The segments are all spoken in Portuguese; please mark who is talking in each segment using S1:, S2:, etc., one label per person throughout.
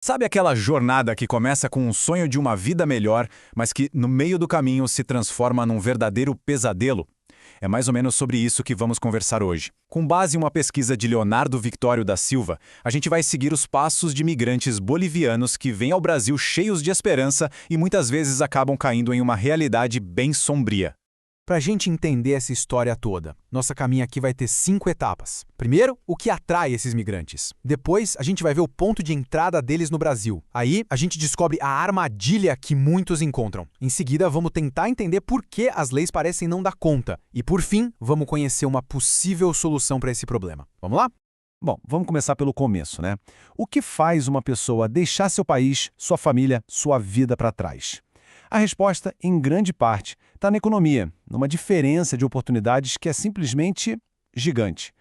S1: Sabe aquela jornada que começa com um sonho de uma vida melhor, mas que no meio do caminho se transforma num verdadeiro pesadelo? É mais ou menos sobre isso que vamos conversar hoje. Com base em uma pesquisa de Leonardo Victório da Silva, a gente vai seguir os passos de migrantes bolivianos que vêm ao Brasil cheios de esperança e muitas vezes acabam caindo em uma realidade bem sombria.
S2: Para a gente entender essa história toda, nossa caminha aqui vai ter 5 etapas. Primeiro, o que atrai esses migrantes. Depois, a gente vai ver o ponto de entrada deles no Brasil. Aí, a gente descobre a armadilha que muitos encontram. Em seguida, vamos tentar entender por que as leis parecem não dar conta. E, por fim, vamos conhecer uma possível solução para esse problema. Vamos lá?
S3: Bom, vamos começar pelo começo, né? O que faz uma pessoa deixar seu país, sua família, sua vida para trás? A resposta, em grande parte, está na economia, numa diferença de oportunidades que é simplesmente gigante.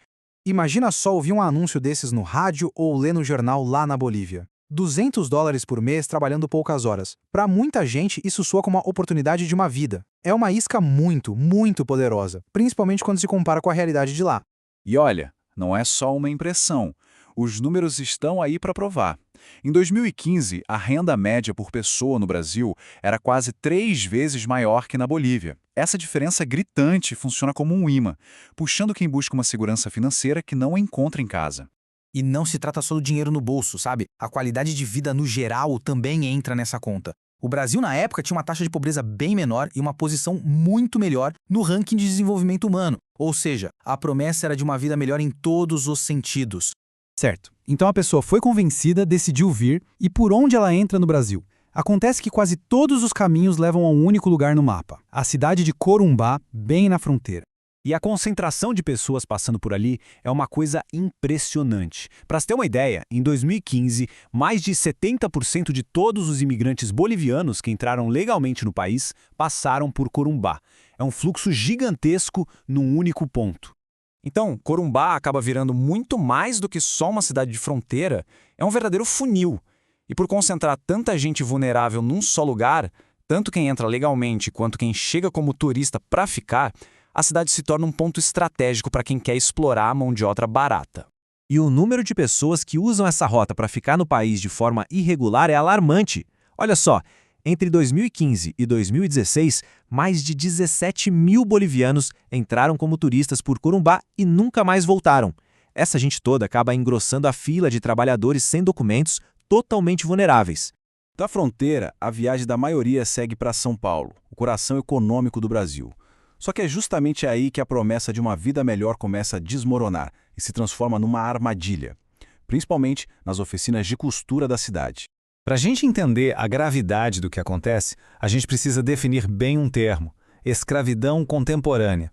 S2: Imagina só ouvir um anúncio desses no rádio ou ler no jornal lá na Bolívia. $200 por mês trabalhando poucas horas. Para muita gente, isso soa como uma oportunidade de uma vida. É uma isca muito, muito poderosa, principalmente quando se compara com a realidade de lá.
S1: E olha, não é só uma impressão. Os números estão aí para provar. Em 2015, a renda média por pessoa no Brasil era quase 3 vezes maior que na Bolívia. Essa diferença gritante funciona como um imã, puxando quem busca uma segurança financeira que não encontra em casa.
S4: E não se trata só do dinheiro no bolso, sabe? A qualidade de vida no geral também entra nessa conta. O Brasil, na época, tinha uma taxa de pobreza bem menor e uma posição muito melhor no ranking de desenvolvimento humano. Ou seja, a promessa era de uma vida melhor em todos os sentidos.
S2: Certo. Então a pessoa foi convencida, decidiu vir, e por onde ela entra no Brasil? Acontece que quase todos os caminhos levam a um único lugar no mapa, a cidade de Corumbá, bem na fronteira.
S3: E a concentração de pessoas passando por ali é uma coisa impressionante. Para se ter uma ideia, em 2015, mais de 70% de todos os imigrantes bolivianos que entraram legalmente no país passaram por Corumbá. É um fluxo gigantesco num único ponto.
S5: Então, Corumbá acaba virando muito mais do que só uma cidade de fronteira, é um verdadeiro funil. E por concentrar tanta gente vulnerável num só lugar, tanto quem entra legalmente quanto quem chega como turista para ficar, a cidade se torna um ponto estratégico para quem quer explorar a mão de obra barata.
S3: E o número de pessoas que usam essa rota para ficar no país de forma irregular é alarmante. Olha só, entre 2015 e 2016, mais de 17 mil bolivianos entraram como turistas por Corumbá e nunca mais voltaram. Essa gente toda acaba engrossando a fila de trabalhadores sem documentos totalmente vulneráveis.
S1: Da fronteira, a viagem da maioria segue para São Paulo, o coração econômico do Brasil. Só que é justamente aí que a promessa de uma vida melhor começa a desmoronar e se transforma numa armadilha, principalmente nas oficinas de costura da cidade.
S3: Para a gente entender a gravidade do que acontece, a gente precisa definir bem um termo: escravidão contemporânea.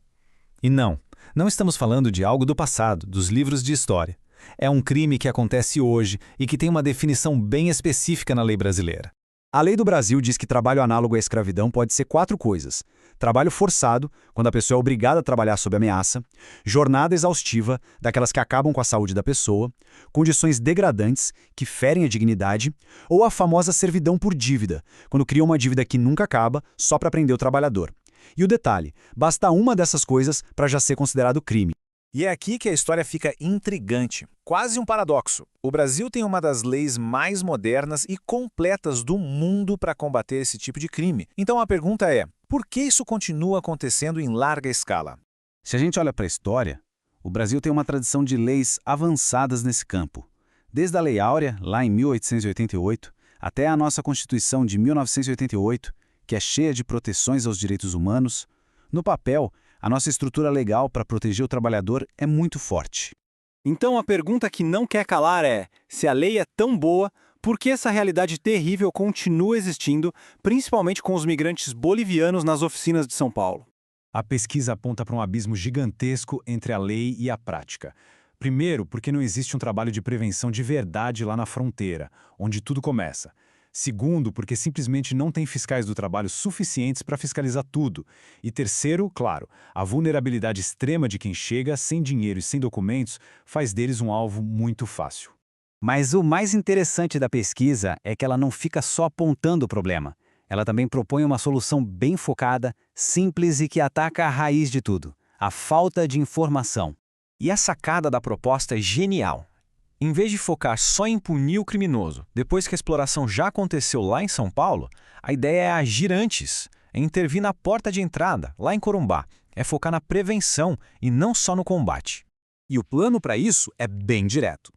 S3: E não estamos falando de algo do passado, dos livros de história. É um crime que acontece hoje e que tem uma definição bem específica na lei brasileira.
S1: A lei do Brasil diz que trabalho análogo à escravidão pode ser 4 coisas: trabalho forçado, quando a pessoa é obrigada a trabalhar sob ameaça; jornada exaustiva, daquelas que acabam com a saúde da pessoa; condições degradantes, que ferem a dignidade; ou a famosa servidão por dívida, quando cria uma dívida que nunca acaba só para prender o trabalhador. E o detalhe, basta uma dessas coisas para já ser considerado crime.
S5: E é aqui que a história fica intrigante, quase um paradoxo. O Brasil tem uma das leis mais modernas e completas do mundo para combater esse tipo de crime. Então a pergunta é, por que isso continua acontecendo em larga escala?
S1: Se a gente olha para a história, o Brasil tem uma tradição de leis avançadas nesse campo. Desde a Lei Áurea, lá em 1888, até a nossa Constituição de 1988, que é cheia de proteções aos direitos humanos, no papel, a nossa estrutura legal para proteger o trabalhador é muito forte.
S6: Então a pergunta que não quer calar é, se a lei é tão boa, por que essa realidade terrível continua existindo, principalmente com os migrantes bolivianos nas oficinas de São Paulo?
S3: A pesquisa aponta para um abismo gigantesco entre a lei e a prática. Primeiro, porque não existe um trabalho de prevenção de verdade lá na fronteira, onde tudo começa. Segundo, porque simplesmente não tem fiscais do trabalho suficientes para fiscalizar tudo. E terceiro, claro, a vulnerabilidade extrema de quem chega sem dinheiro e sem documentos faz deles um alvo muito fácil.
S7: Mas o mais interessante da pesquisa é que ela não fica só apontando o problema. Ela também propõe uma solução bem focada, simples e que ataca a raiz de tudo: a falta de informação. E a sacada da proposta é genial.
S2: Em vez de focar só em punir o criminoso, depois que a exploração já aconteceu lá em São Paulo, a ideia é agir antes, é intervir na porta de entrada, lá em Corumbá, é focar na prevenção e não só no combate.
S8: E o plano para isso é bem direto.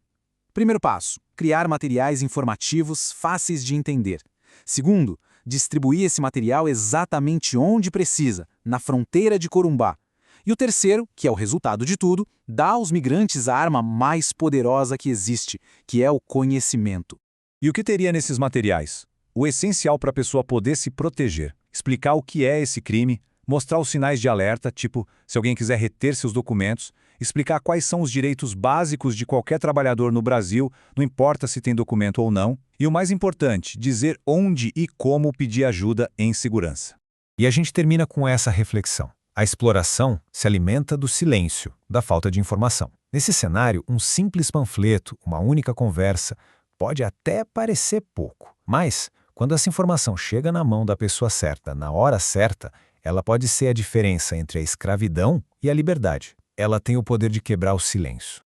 S8: Primeiro passo, criar materiais informativos fáceis de entender. Segundo, distribuir esse material exatamente onde precisa, na fronteira de Corumbá. E o terceiro, que é o resultado de tudo, dá aos migrantes a arma mais poderosa que existe, que é o conhecimento.
S3: E o que teria nesses materiais? O essencial para a pessoa poder se proteger, explicar o que é esse crime, mostrar os sinais de alerta, tipo, se alguém quiser reter seus documentos, explicar quais são os direitos básicos de qualquer trabalhador no Brasil, não importa se tem documento ou não, e o mais importante, dizer onde e como pedir ajuda em segurança.
S9: E a gente termina com essa reflexão. A exploração se alimenta do silêncio, da falta de informação. Nesse cenário, um simples panfleto, uma única conversa, pode até parecer pouco. Mas, quando essa informação chega na mão da pessoa certa, na hora certa, ela pode ser a diferença entre a escravidão e a liberdade. Ela tem o poder de quebrar o silêncio.